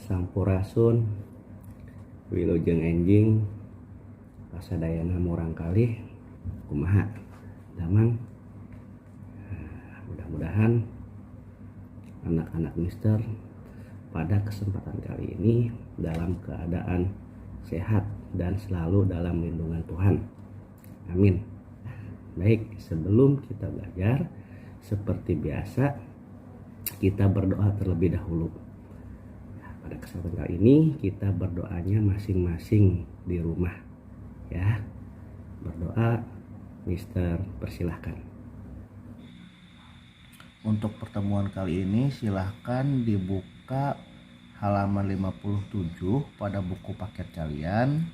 Sampurasun wilujeng enjing pasadayana murang kalih kumaha damang. Mudah-mudahan anak-anak Mister pada kesempatan kali ini dalam keadaan sehat dan selalu dalam lindungan Tuhan. Amin. Baik, sebelum kita belajar, seperti biasa kita berdoa terlebih dahulu. Pada kesempatan kali ini kita berdoanya masing-masing di rumah, ya. Berdoa, Mister persilahkan. Untuk pertemuan kali ini silahkan dibuka halaman 57 pada buku paket kalian.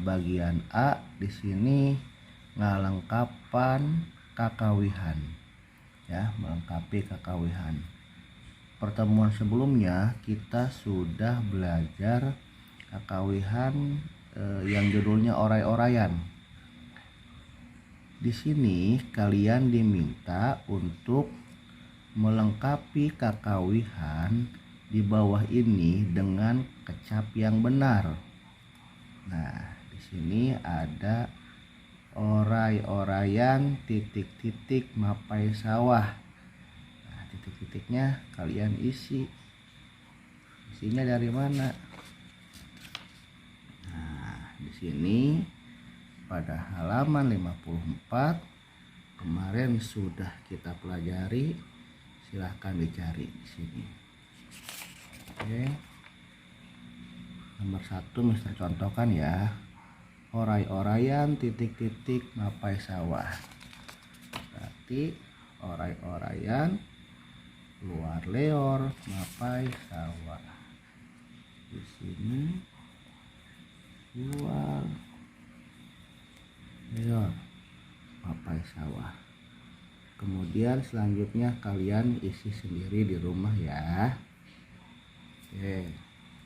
Bagian A di sini ngalengkapan kakawihan, ya, melengkapi kakawihan. Pertemuan sebelumnya kita sudah belajar kakawihan yang judulnya oray-orayan. Di sini kalian diminta untuk melengkapi kakawihan di bawah ini dengan kecap yang benar. Nah, di sini ada oray-orayan titik-titik mapai sawah. Nah, titik-titiknya kalian isi. Isinya dari mana? Nah, di sini pada halaman 54 kemarin sudah kita pelajari. Silahkan dicari di sini. Oke. Nomor 1 Mister contohkan ya. Oray-orayan titik-titik mapai sawah. Berarti oray-orayan luar leor mapai sawah. Di sini luar leor mapai sawah. Kemudian selanjutnya kalian isi sendiri di rumah ya. Oke.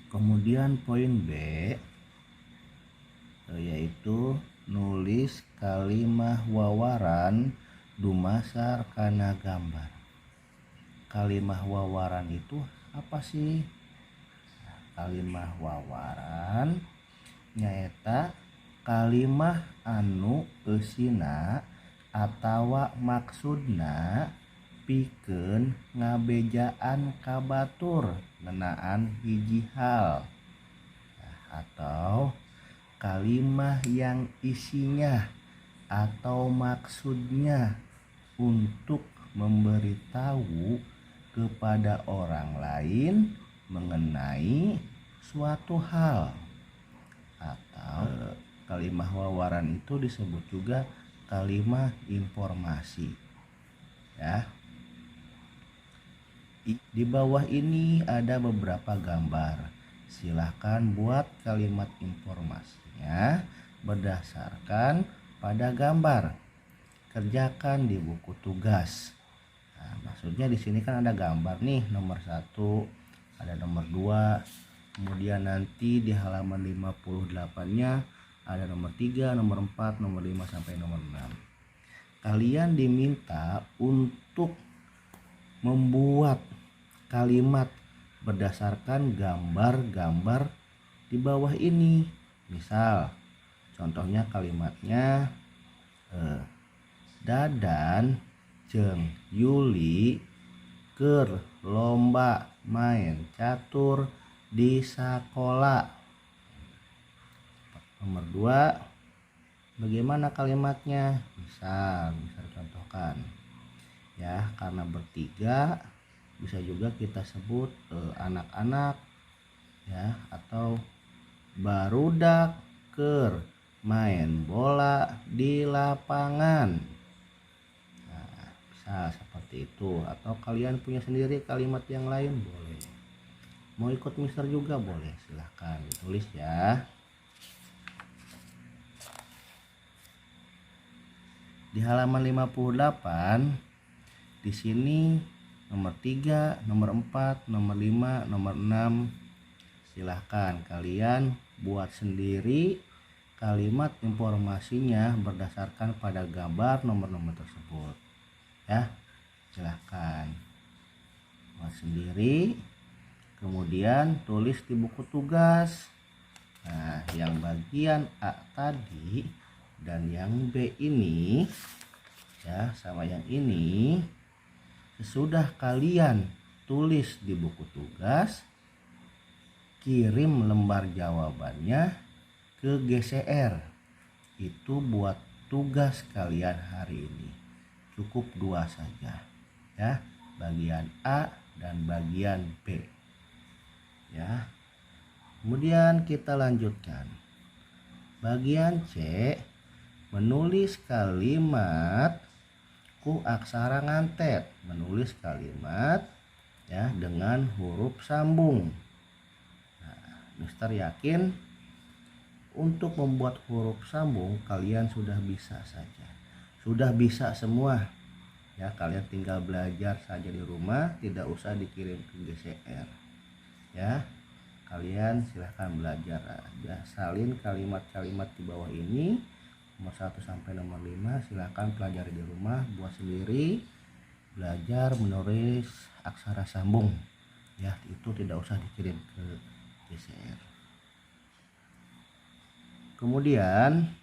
Kemudian poin B yaitu nulis kalimah wawaran dumasar kana gambar. Kalimah wawaran itu apa sih? Kalimah wawaran nyaeta kalimah anu eusina atawa maksudna pikeun ngabejaan kabatur ngenaan hiji hal, atau kalimah yang isinya atau maksudnya untuk memberitahu kepada orang lain mengenai suatu hal. Atau kalimah wawaran itu disebut juga kalimah informasi, ya. Di bawah ini ada beberapa gambar. Silahkan buat kalimat informasinya berdasarkan pada gambar. Kerjakan di buku tugas. Nah, maksudnya di sini kan ada gambar nih, nomor 1, ada nomor 2. Kemudian nanti di halaman 58-nya ada nomor 3, nomor 4, nomor 5 sampai nomor 6. Kalian diminta untuk membuat kalimat berdasarkan gambar-gambar di bawah ini. Misal contohnya kalimatnya Dadan jeung Yuli keur lomba main catur di sakola. Nomor 2, bagaimana kalimatnya? Bisa contohkan. Ya, karena bertiga bisa juga kita sebut anak-anak, ya, atau barudak keur main bola di lapangan. Nah, bisa seperti itu. Atau kalian punya sendiri kalimat yang lain boleh. Mau ikut Mister juga boleh, silahkan ditulis ya. Di halaman 58 di sini nomor 3, nomor 4, nomor 5, nomor 6. Silahkan kalian buat sendiri kalimat informasinya berdasarkan pada gambar nomor-nomor tersebut, ya. Silahkan buat sendiri. kemudian tulis di buku tugas. Nah, yang bagian A tadi dan yang B ini ya sama yang ini, sesudah kalian tulis di buku tugas, kirim lembar jawabannya ke GCR. Itu buat tugas kalian hari ini. Cukup 2 saja ya, bagian A dan bagian B ya. Kemudian kita lanjutkan bagian C, menulis kalimat ku aksara ngantet, menulis kalimat ya dengan huruf sambung. Nah, Mister yakin untuk membuat huruf sambung kalian sudah bisa saja, sudah bisa semua ya. Kalian tinggal belajar saja di rumah, tidak usah dikirim ke GCR ya. Kalian silahkan belajar aja, salin kalimat-kalimat di bawah ini nomor 1 sampai nomor 5, silahkan pelajari di rumah, buat sendiri, belajar menulis aksara sambung ya. Itu tidak usah dikirim ke GCR. Kemudian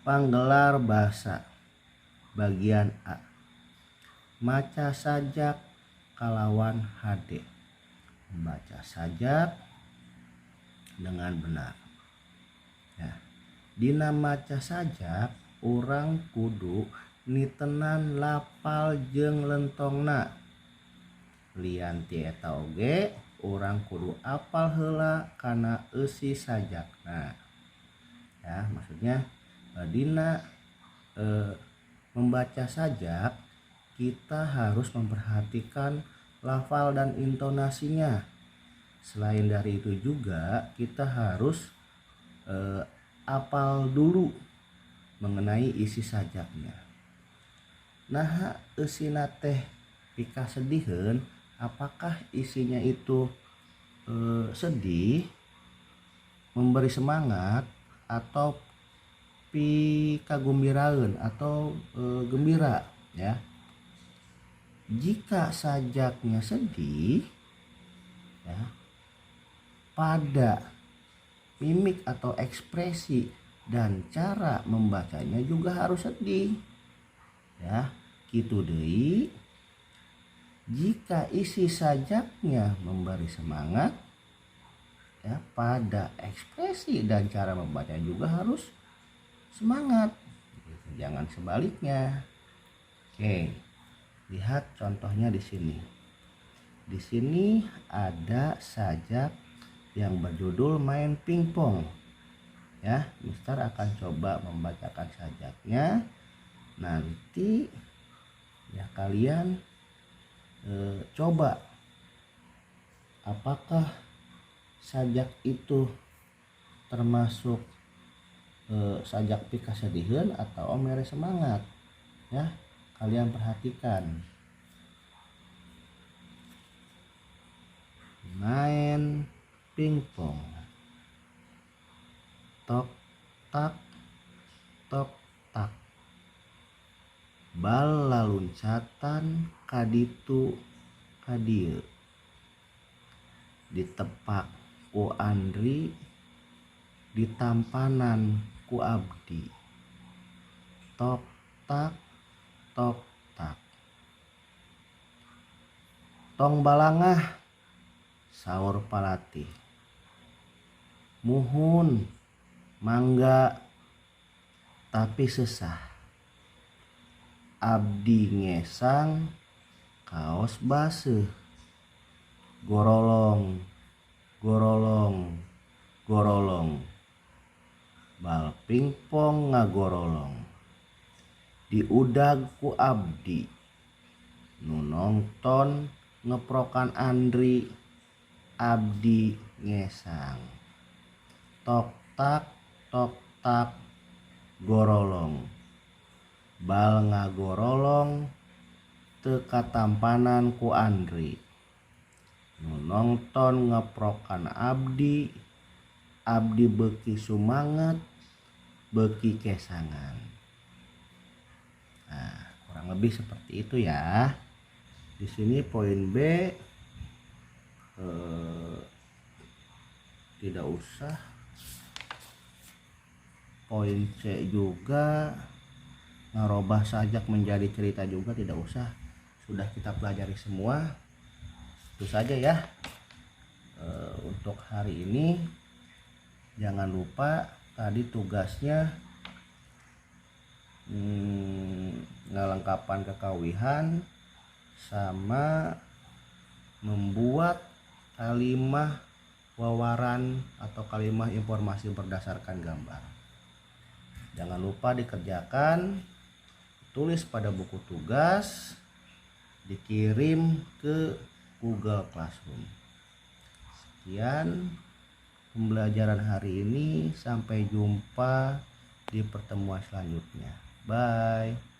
panggelar bahasa bagian A, maca sajak kalawan HD. Membaca sajak dengan benar ya. Dina maca sajak orang kudu nitenan lapal jeung lentongna. Lian ti eta oge orang kudu apal heula kana eusi sajakna ya. Maksudnya dina membaca sajak kita harus memperhatikan lafal dan intonasinya. Selain dari itu juga kita harus apal dulu mengenai isi sajaknya. Nah, eusina teh pika sediheun, apakah isinya itu sedih, memberi semangat, atau pika gembiraeun atau gembira ya. Jika sajaknya sedih ya, pada mimik atau ekspresi dan cara membacanya juga harus sedih ya. Kitu deui, jika isi sajaknya memberi semangat ya, pada ekspresi dan cara membacanya juga harus semangat, jangan sebaliknya. Oke, lihat contohnya di sini. Di sini ada sajak yang berjudul main pingpong. Ya, Mister akan coba membacakan sajaknya. Nanti ya kalian coba apakah sajak itu termasuk sajak pika sediheun atau mere semangat ya. Kalian perhatikan. Main pingpong, tok tak tok tak, bal laluncatan kaditu kadieu, ditepak ku Andri, ditampanan ku Abdi, tok tak tok tak, tong balangah saur palatih, muhun mangga tapi sesah, abdi ngesang kaos baseuh, gorolong gorolong gorolong, bal pingpong ngagorolong, diudag ku abdi, nu nongton ngeprokan Andri, abdi ngesang, tok tak gorolong, bal ngagorolong teu katampanan ku Andri, nu nongton ngeprokan abdi, abdi beuki sumanget beuki kesangan. Nah, kurang lebih seperti itu ya. Di sini poin B, eh, tidak usah. Poin C juga, ngerubah sajak menjadi cerita juga tidak usah, sudah kita pelajari semua. Itu saja ya untuk hari ini. Jangan lupa tadi tugasnya ngelengkapan kekawihan sama membuat kalimat wawaran atau kalimat informasi berdasarkan gambar. Jangan lupa dikerjakan, tulis pada buku tugas, dikirim ke Google Classroom. Sekian pembelajaran hari ini, sampai jumpa di pertemuan selanjutnya. Bye.